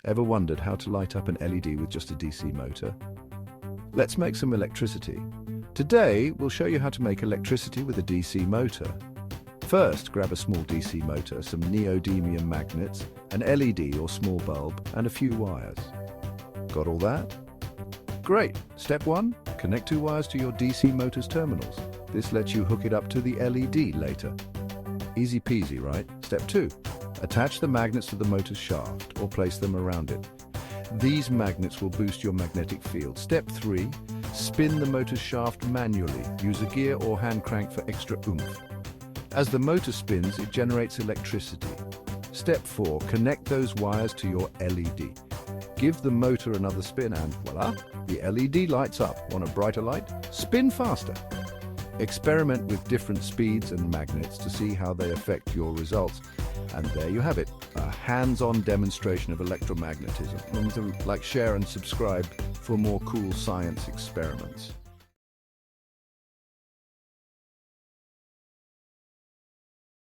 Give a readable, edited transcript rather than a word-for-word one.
Ever wondered how to light up an LED with just a DC motor? Let's make some electricity. Today, we'll show you how to make electricity with a DC motor. First, grab a small DC motor, some neodymium magnets, an LED or small bulb, and a few wires. Got all that? Great! Step 1. Connect 2 wires to your DC motor's terminals. This lets you hook it up to the LED later. Easy peasy, right? Step 2. Attach the magnets to the motor's shaft or place them around it. These magnets will boost your magnetic field. Step 3. Spin the motor's shaft manually. Use a gear or hand crank for extra oomph. As the motor spins, it generates electricity. Step 4. Connect those wires to your LED. Give the motor another spin and voila, the LED lights up. Want a brighter light? Spin faster. Experiment with different speeds and magnets to see how they affect your results. And there you have it, a hands-on demonstration of electromagnetism. Remember to like, share and subscribe for more cool science experiments.